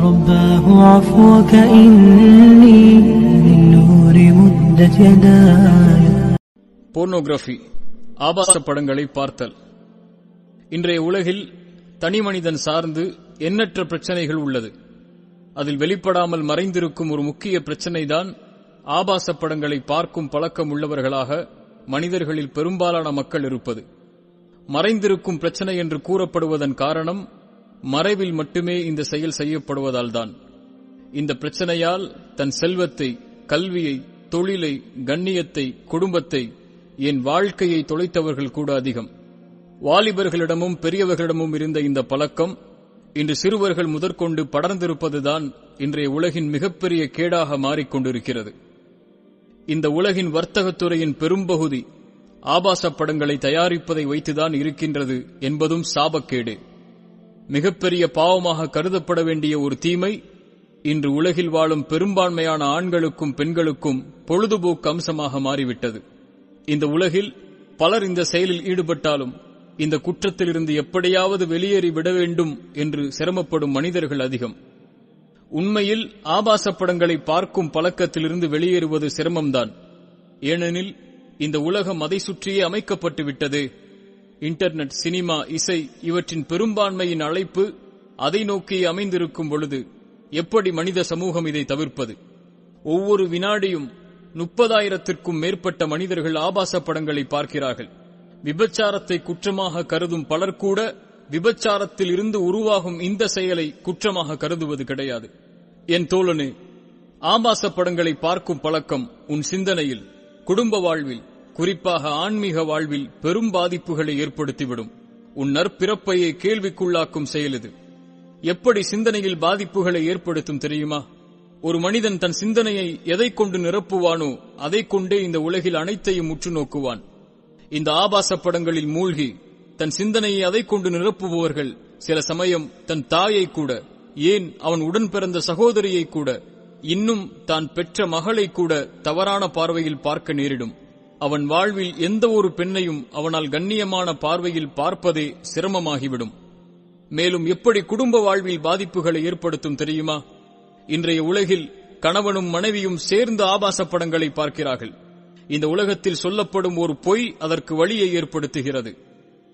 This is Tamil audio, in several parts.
رباه عفوك إني للنور مدت يداي. போர்னோகிராஃபி, ஆபாச படங்களை பார்த்தல். இன்றைய உலகில் தனிமனிதன் சார்ந்து எண்ணற்ற பிரச்சனைகள் உள்ளது. அதில் வெளிப்படாமல் மறைந்திருக்கும் ஒரு முக்கிய பிரச்சனைதான் ஆபாச படங்களை பார்க்கும் பழக்கம் உள்ளவர்களாக மனிதர்களில் பெரும்பாலான மக்கள் இருப்பது. மறைந்திருக்கும் பிரச்சனை என்று கூறப்படுவதன் காரணம் மறைவில் மட்டுமே இந்த செயல் செய்யப்படுவதால்தான். இந்த பிரச்சனையால் தன் செல்வத்தை, கல்வியை, தொழிலை, கண்ணியத்தை, குடும்பத்தை, என் வாழ்க்கையை தொலைத்தவர்கள் கூட அதிகம். வாலிபர்களிடமும் பெரியவர்களிடமும் இருந்த இந்த பழக்கம் இன்று சிறுவர்கள் முதற்கொண்டு படர்ந்திருப்பதுதான் இன்றைய உலகின் மிகப்பெரிய கேடாக மாறிக்கொண்டிருக்கிறது. இந்த உலகின் வர்த்தகத்துறையின் பெரும்பகுதி ஆபாச படங்களை தயாரிப்பதை வைத்துதான் இருக்கின்றது என்பதும் சாபக்கேடு. மிகப்பெரிய பாவமாக கருதப்பட வேண்டிய ஒரு தீமை இன்று உலகில் வாழும் பெரும்பான்மையான ஆண்களுக்கும் பெண்களுக்கும் பொழுதுபோக்கு அம்சமாக மாறிவிட்டது. இந்த உலகில் பலர் இந்த செயலில் ஈடுபட்டாலும் இந்த குற்றத்திலிருந்து எப்படியாவது வெளியேறி விட வேண்டும் என்று சிரமப்படும் மனிதர்கள் அதிகம். உண்மையில் ஆபாச படங்களை பார்க்கும் பழக்கத்திலிருந்து வெளியேறுவது சிரமம்தான். ஏனெனில் இந்த உலகம் அதை சுற்றியே அமைக்கப்பட்டு விட்டது. இன்டர்நெட், சினிமா, இசை இவற்றின் பெரும்பான்மையின் அழைப்பு அதை நோக்கியே அமைந்திருக்கும் பொழுது எப்படி மனித சமூகம் இதை தவிர்ப்பது? ஒவ்வொரு வினாடியும் 30,000த்திற்கும் மேற்பட்ட மனிதர்கள் ஆபாச படங்களை பார்க்கிறார்கள். விபச்சாரத்தை குற்றமாக கருதும் பலர் கூட விபச்சாரத்தில் இருந்து உருவாகும் இந்த செயலை குற்றமாக கருதுவது கிடையாது. என் தோழனே, ஆபாச படங்களை பார்க்கும் பழக்கம் உன் சிந்தனையில், குடும்ப வாழ்வில், குறிப்பாக ஆன்மீக வாழ்வில் பெரும் பாதிப்புகளை ஏற்படுத்திவிடும். உன் நற்பிறப்பையே கேள்விக்குள்ளாக்கும் செயல் இது. எப்படி சிந்தனையில் பாதிப்புகளை ஏற்படுத்தும் தெரியுமா? ஒரு மனிதன் தன் சிந்தனையை எதை கொண்டு நிரப்புவானோ அதை கொண்டே இந்த உலகில் அனைத்தையும் உற்று நோக்குவான். இந்த ஆபாச படங்களில் மூழ்கி தன் சிந்தனையை அதை கொண்டு நிரப்புபவர்கள் சில சமயம் தன் தாயை கூட, ஏன் அவன் உடன் பிறந்த சகோதரியை கூட, இன்னும் தான் பெற்ற மகளை கூட தவறான பார்வையில் பார்க்க நேரிடும். அவன் வாழ்வில் எந்த ஒரு பெண்ணையும் அவனால் கண்ணியமான பார்வையில் பார்ப்பதே சிரமமாகிவிடும். மேலும் எப்படி குடும்ப வாழ்வில் பாதிப்புகளை ஏற்படுத்தும் தெரியுமா? இன்றைய உலகில் கணவனும் மனைவியும் சேர்ந்து ஆபாச படங்களை பார்க்கிறார்கள். இந்த உலகத்தில் சொல்லப்படும் ஒரு பொய் அதற்கு வழியை ஏற்படுத்துகிறது.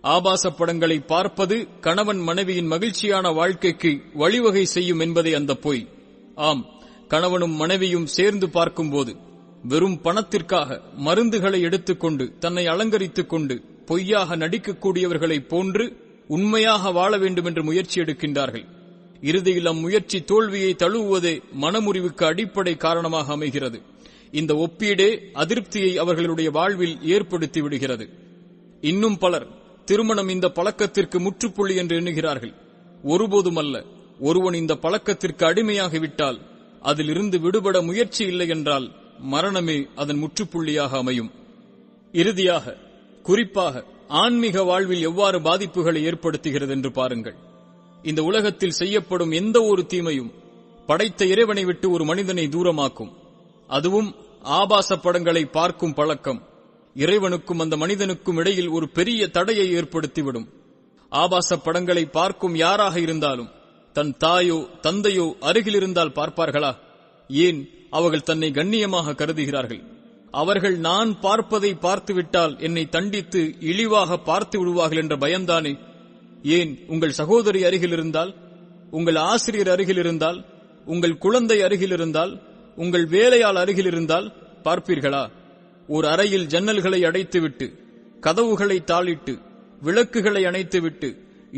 ஆபாச படங்களை பார்ப்பது கணவன் மனைவியின் மகிழ்ச்சியான வாழ்க்கைக்கு வழிவகை செய்யும் என்பதே அந்த பொய். ஆம், கணவனும் மனைவியும் சேர்ந்து பார்க்கும்போது வெறும் பணத்திற்காக மருந்துகளை எடுத்துக்கொண்டு தன்னை அலங்கரித்துக் கொண்டு பொய்யாக நடிக்கக்கூடியவர்களைப் போன்று உண்மையாக வாழ வேண்டும் என்று முயற்சி எடுக்கின்றார்கள். இறுதியில் அம்முயற்சி தோல்வியை தழுவுவதே மனமுறிவுக்கு அடிப்படை காரணமாக அமைகிறது. இந்த ஒப்பீடே அதிருப்தியை அவர்களுடைய வாழ்வில் ஏற்படுத்தி விடுகிறது. இன்னும் பலர் திருமணம் இந்த பழக்கத்திற்கு முற்றுப்புள்ளி என்று எண்ணுகிறார்கள். ஒருபோதும் அல்ல. ஒருவன் இந்த பழக்கத்திற்கு அடிமையாகிவிட்டால், அதிலிருந்து விடுபட முயற்சி இல்லை என்றால் மரணமே அதன் முற்றுப்புள்ளியாக அமையும். இறுதியாக, குறிப்பாக ஆன்மீக வாழ்வில் எவ்வாறு பாதிப்புகளை ஏற்படுத்துகிறது என்று பாருங்கள். இந்த உலகத்தில் செய்யப்படும் எந்த ஒரு தீமையும் படைத்த இறைவனை விட்டு ஒரு மனிதனை தூரமாக்கும். அதுவும் ஆபாச படங்களை பார்க்கும் பழக்கம் இறைவனுக்கும் அந்த மனிதனுக்கும் இடையில் ஒரு பெரிய தடையை ஏற்படுத்திவிடும். ஆபாச படங்களை பார்க்கும் யாராக இருந்தாலும் தன் தாயோ தந்தையோ அருகில் இருந்தால் பார்ப்பார்களா? ஏன் அவர்கள் தன்னை கண்ணியமாக கருதுகிறார்கள்? அவர்கள் நான் பார்ப்பதை பார்த்துவிட்டால் என்னை தண்டித்து இழிவாக பார்த்து விடுவார்கள் என்ற பயம்தானே. ஏன் உங்கள் சகோதரி அருகில் இருந்தால், உங்கள் ஆசிரியர் அருகில் இருந்தால், உங்கள் குழந்தை அருகில் இருந்தால், உங்கள் வேலையாள் அருகில் இருந்தால் பார்ப்பீர்களா? ஒரு அறையில் ஜன்னல்களை அடைத்துவிட்டு, கதவுகளை தாளிட்டு, விளக்குகளை அணைத்துவிட்டு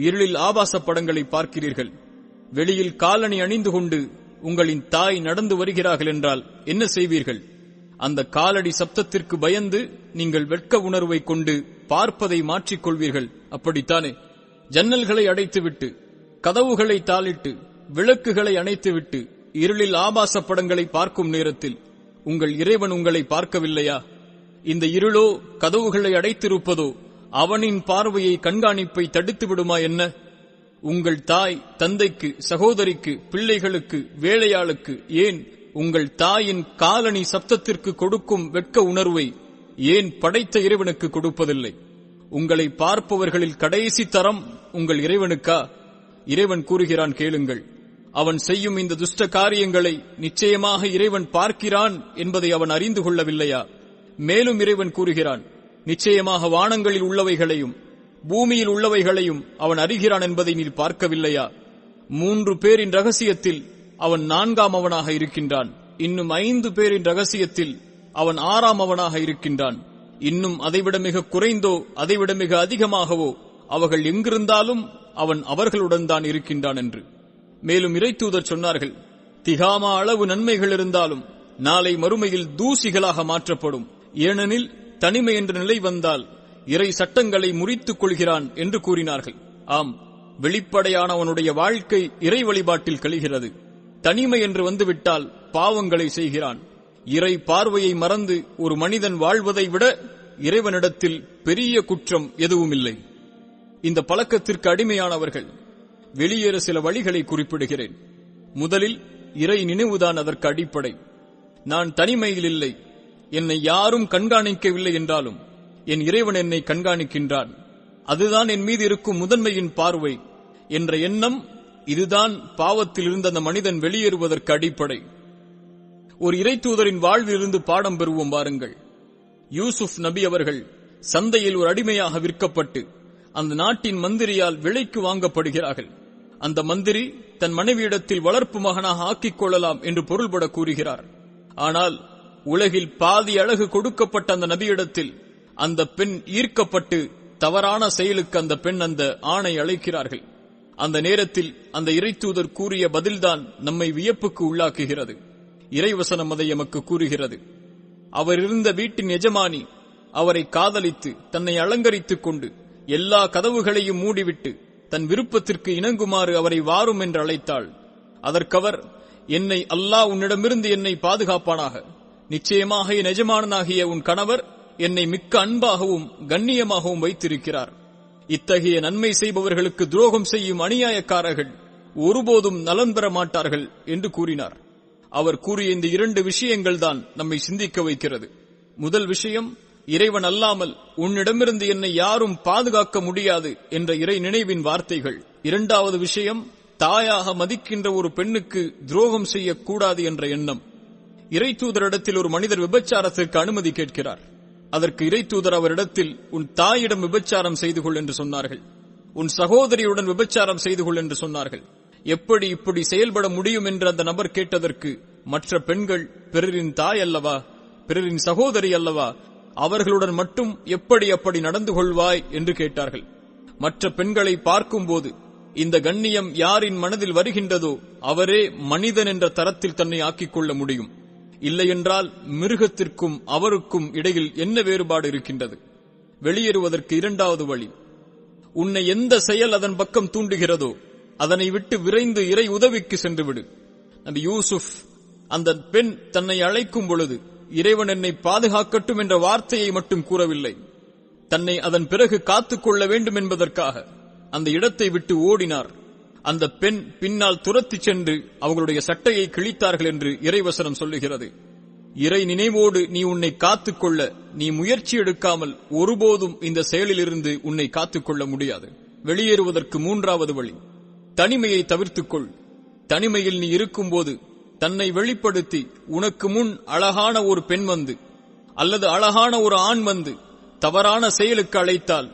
இருளில் ஆபாச படங்களை பார்க்கிறீர்கள். வெளியில் காலணி அணிந்து கொண்டு உங்களின் தாய் நடந்து வருகிறார்கள் என்றால் என்ன செய்வீர்கள்? அந்த காலடி சப்தத்திற்கு பயந்து நீங்கள் வெட்க உணர்வை கொண்டு பார்ப்பதை மாற்றிக்கொள்வீர்கள். அப்படித்தானே? ஜன்னல்களை அடைத்துவிட்டு, கதவுகளை தாளிட்டு, விளக்குகளை அணைத்துவிட்டு இருளில் ஆபாச படங்களை பார்க்கும் நேரத்தில் உங்கள் இறைவன் உங்களை பார்க்கவில்லையா? இந்த இருளோ கதவுகளை அடைத்திருப்பதோ அவனின் பார்வையை, கண்காணிப்பை தடுத்து விடுமா என்ன? உங்கள் தாய் தந்தைக்கு, சகோதரிக்கு, பிள்ளைகளுக்கு, வேலையாளுக்கு, ஏன் உங்கள் தாயின் காலணி சப்தத்திற்கு கொடுக்கும் வெட்க உணர்வை ஏன் படைத்த இறைவனுக்கு கொடுப்பதில்லை? உங்களை பார்ப்பவர்களில் கடைசி தரம் உங்கள் இறைவனுக்கா? இறைவன் கூறுகிறான், கேளுங்கள். அவன் செய்யும் இந்த துஷ்ட காரியங்களை நிச்சயமாக இறைவன் பார்க்கிறான் என்பதை அவன் அறிந்து கொள்ளவில்லையா? மேலும் இறைவன் கூறுகிறான், நிச்சயமாக வானங்களில் உள்ளவைகளையும் பூமியில் உள்ளவைகளையும் அவன் அறிகிறான் என்பதை நீ பார்க்கவில்லையா? 3 பேரின் ரகசியத்தில் அவன் 4ஆமவனாக இருக்கின்றான். இன்னும் 5 பேரின் ரகசியத்தில் அவன் 6ஆமவனாக இருக்கின்றான். இன்னும் அதைவிட மிக குறைந்தோ அதைவிட மிக அதிகமாகவோ அவர்கள் எங்கிருந்தாலும் அவன் அவர்களுடன் தான் இருக்கின்றான் என்று. மேலும் இறைத்தூதர் சொன்னார்கள், திகாமா அளவு நன்மைகள் இருந்தாலும் நாளை மறுமையில் தூசிகளாக மாற்றப்படும். ஏனெனில் தனிமை என்ற நிலை வந்தால் இறை சட்டங்களை முறித்துக் கொள்கிறான் என்று கூறினார்கள். ஆம், வெளிப்படையானவனுடைய வாழ்க்கை இறை வழிபாட்டில் கழிகிறது. தனிமை என்று வந்துவிட்டால் பாவங்களை செய்கிறான். இறை பார்வையை மறந்து ஒரு மனிதன் வாழ்வதை விட இறைவனிடத்தில் பெரிய குற்றம் எதுவுமில்லை. இந்த பழக்கத்திற்கு அடிமையானவர்கள் வெளியேற சில வழிகளை குறிப்பிடுகிறேன். முதலில் இறை நினைவுதான் அதற்கு அடிப்படை. நான் தனிமையில் இல்லை, என்னை யாரும் கண்காணிக்கவில்லை என்றாலும் என் இறைவன் என்னை கண்காணிக்கின்றான், அதுதான் என் மீது இருக்கும் முதன்மையின் பார்வை என்ற எண்ணம், இதுதான் பாவத்தில் இருந்த அந்த மனிதன் வெளியேறுவதற்கு அடிப்படை. ஒரு இறைத்தூதரின் வாழ்விலிருந்து பாடம் பெறுவோம் வாருங்கள். யூசுப் நபி அவர்கள் சந்தையில் ஒரு அடிமையாக விற்கப்பட்டு அந்த நாட்டின் மந்திரியால் விலைக்கு வாங்கப்படுகிறார்கள். அந்த மந்திரி தன் மனைவியிடத்தில் வளர்ப்பு மகனாக ஆக்கிக் கொள்ளலாம் என்று பொருள்பட கூறுகிறார். ஆனால் உலகில் பாதி அழகு கொடுக்கப்பட்ட அந்த நபியிடத்தில் அந்த பெண் ஈர்க்கப்பட்டு தவறான செயலுக்கு அந்த பெண் அந்த ஆணை அழைக்கிறார்கள். அந்த நேரத்தில் அந்த இறைத்தூதர் கூறிய பதில்தான் நம்மை வியப்புக்கு உள்ளாக்குகிறது. இறைவசனம் அதை எமக்கு கூறுகிறது. அவர் இருந்த வீட்டின் எஜமானி அவரை காதலித்து தன்னை அலங்கரித்துக் கொண்டு எல்லா கதவுகளையும் மூடிவிட்டு தன் விருப்பத்திற்கு இணங்குமாறு அவரை வாரும் என்று அழைத்தாள். அதற்கவர், என்னை அல்லாஹ் உன்னிடமிருந்து என்னை பாதுகாப்பானாக, நிச்சயமாக என் எஜமானனாகிய உன் கணவர் என்னை மிக்க அன்பாகவும் கண்ணியமாகவும் வைத்திருக்கிறார். இத்தகைய நன்மை செய்பவர்களுக்கு துரோகம் செய்யும் அநியாயக்காரர்கள் ஒருபோதும் நலன் பெற மாட்டார்கள் என்று கூறினார். அவர் கூறிய இந்த 2 விஷயங்கள் தான் நம்மை சிந்திக்க வைக்கிறது. முதல் விஷயம், இறைவன் அல்லாமல் உன்னிடமிருந்து என்னை யாரும் பாதுகாக்க முடியாது என்ற இறை நினைவின் வார்த்தைகள். 2வது விஷயம், தாயாக மதிக்கின்ற ஒரு பெண்ணுக்கு துரோகம் செய்யக்கூடாது என்ற எண்ணம். இறைத்தூதரிடத்தில் ஒரு மனிதர் விபச்சாரத்திற்கு அனுமதி கேட்கிறார். அதற்கு இறைத்தூதர் அவரிடத்தில், உன் தாயிடம் விபச்சாரம் செய்து கொள் என்று சொன்னார்கள். உன் சகோதரியுடன் விபச்சாரம் செய்து கொள் என்று சொன்னார்கள். எப்படி இப்படி செயல்பட முடியும் என்று அந்த நபர் கேட்டதற்கு, மற்ற பெண்கள் பிறரின் தாய் அல்லவா, பிறரின் சகோதரி அல்லவா, அவர்களுடன் மட்டும் எப்படி அப்படி நடந்து கொள்வாய் என்று கேட்டார்கள். மற்ற பெண்களை பார்க்கும்போது இந்த கண்ணியம் யாரின் மனதில் வருகின்றதோ அவரே மனிதன் என்ற தரத்தில் தன்னை ஆக்கிக் கொள்ள முடியும். இல்லையென்றால் மிருகத்திற்கும் அவருக்கும் இடையில் என்ன வேறுபாடு இருக்கின்றது? வெளியேறுவதற்கு 2வது வழி, உன்னை எந்த செயல் அதன் பக்கம் தூண்டுகிறதோ அதனை விட்டு விரைந்து இறை உதவிக்கு சென்றுவிடு. நபி யூசுப் அந்த பெண் தன்னை அழைக்கும் பொழுது இறைவன் என்னை பாதுகாக்கட்டும் என்ற வார்த்தையை மட்டும் கூறவில்லை. தன்னை அதன் பிறகு காத்துக்கொள்ள வேண்டும் என்பதற்காக அந்த இடத்தை விட்டு ஓடினார். அந்த பெண் பின்னால் துரத்தி சென்று அவர்களுடைய சட்டையை கிழித்தார்கள் என்று இறைவசனம் சொல்லுகிறது. இறை நினைவோடு நீ உன்னை காத்துக்கொள்ள நீ முயற்சி எடுக்காமல் ஒருபோதும் இந்த செயலிலிருந்து உன்னை காத்துக்கொள்ள முடியாது. வெளியேறுவதற்கு 3வது வழி, தனிமையை தவிர்த்துக்கொள். தனிமையில் நீ இருக்கும்போது தன்னை வெளிப்படுத்தி உனக்கு முன் அழகான ஒரு பெண் வந்து அல்லது அழகான ஒரு ஆண் வந்து தவறான செயலுக்கு அழைத்தால்,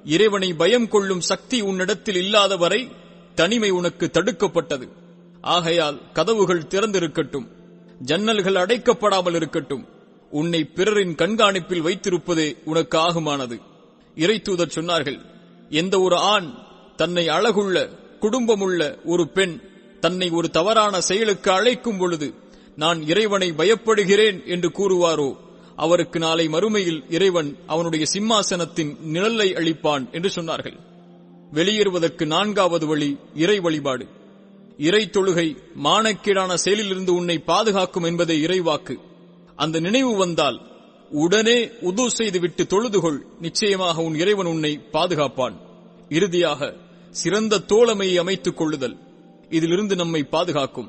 இறைவனை பயம் கொள்ளும் சக்தி உன்னிடத்தில் இல்லாத வரை தனிமை உனக்கு தடுக்கப்பட்டது. ஆகையால் கதவுகள் திறந்திருக்கட்டும், ஜன்னல்கள் அடைக்கப்படாமல் இருக்கட்டும். உன்னை பிறரின் கண்காணிப்பில் வைத்திருப்பதே உனக்கு ஆகுமானது. இறைத்தூதர் சொன்னார்கள், எந்த ஒரு ஆண் தன்னை அழகுள்ள குடும்பமுள்ள ஒரு பெண் தன்னை ஒரு தவறான செயலுக்கு அழைக்கும் பொழுது நான் இறைவனை பயப்படுகிறேன் என்று கூறுவாரோ அவருக்கு நாளை மறுமையில் இறைவன் அவனுடைய சிம்மாசனத்தின் நிழலை அளிப்பான் என்று சொன்னார்கள். வெளியேறுவதற்கு 4வது வழி, இறை வழிபாடு. இறை தொழுகை மானக்கீடான செயலிலிருந்து உன்னை பாதுகாக்கும் என்பதே இறைவாக்கு. அந்த நினைவு வந்தால் உடனே உது செய்துவிட்டு தொழுதுகொள், நிச்சயமாக உன் இறைவன் உன்னை பாதுகாப்பான். இறுதியாக சிறந்த தோழமையை அமைத்துக் கொள்ளுதல் இதிலிருந்து நம்மை பாதுகாக்கும்.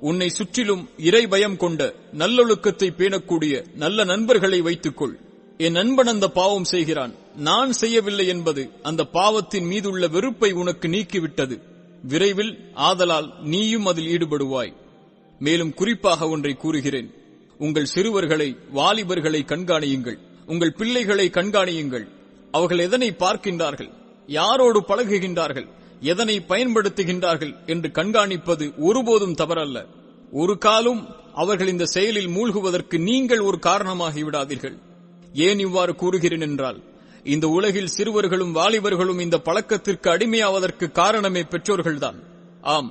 உன்னை சுற்றிலும் இறை பயம் கொண்ட நல்லொழுக்கத்தை பேணக்கூடிய நல்ல நண்பர்களை வைத்துக்கொள். என் நண்பன் அந்த பாவம் செய்கிறான், நான் செய்யவில்லை என்பது அந்த பாவத்தின் மீதுள்ள வெறுப்பை உனக்கு நீக்கிவிட்டது. விரைவில் ஆதலால் நீயும் அதில் ஈடுபடுவாய். மேலும் குறிப்பாக ஒன்றை கூறுகிறேன், உங்கள் சிறுவர்களை, வாலிபர்களை கண்காணியுங்கள், உங்கள் பிள்ளைகளை கண்காணியுங்கள். அவர்கள் எதனை பார்க்கின்றார்கள், யாரோடு பழகுகின்றார்கள், எதனை பயன்படுத்துகின்றார்கள் என்று கண்காணிப்பது ஒருபோதும் தவறல்ல. ஒரு காலம் அவர்கள் இந்த செயலில் மூழ்குவதற்கு நீங்கள் ஒரு காரணமாகி விடாதீர்கள். ஏன் இவ்வாறு கூறுகிறேன் என்றால், இந்த உலகில் சிறுவர்களும் வாலிபர்களும் இந்த பழக்கத்திற்கு அடிமையாவதற்கு காரணமே பெற்றோர்கள்தான். ஆம்,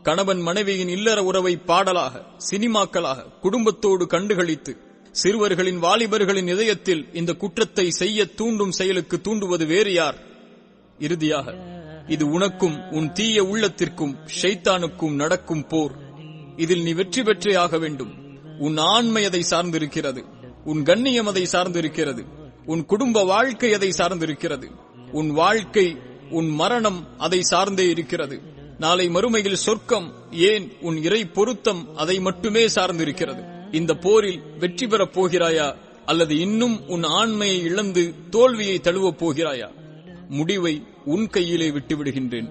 கணவன் மனைவியின் இல்லற உறவை பாடலாக, சினிமாக்களாக, குடும்பத்தோடு கண்டுகளித்து சிறுவர்களின், வாலிபர்களின் இதயத்தில் இந்த குற்றத்தை செய்ய தூண்டும் செயலுக்கு தூண்டுவது வேறு யார்? இறுதியாக இது உனக்கும் உன் தீய உள்ளத்திற்கும் ஷைத்தானுக்கும் நடக்கும் போர். இதில் நீ வெற்றி பெற்றே ஆக வேண்டும். உன் ஆண்மை அதை சார்ந்திருக்கிறது, உன் கண்ணியம் அதை சார்ந்திருக்கிறது, உன் குடும்ப வாழ்க்கை அதை சார்ந்திருக்கிறது, உன் வாழ்க்கை, உன் மரணம் அதை சார்ந்தே இருக்கிறது. நாளை மறுமையில் சொர்க்கம், ஏன் உன் இறை பொருத்தம் அதை மட்டுமே சார்ந்திருக்கிறது. இந்த போரில் வெற்றி பெறப் போகிறாயா அல்லது இன்னும் உன் ஆண்மையை இழந்து தோல்வியை தழுவப் போகிறாயா? முடிவை உன் கையிலே விட்டுவிடுகின்றேன்.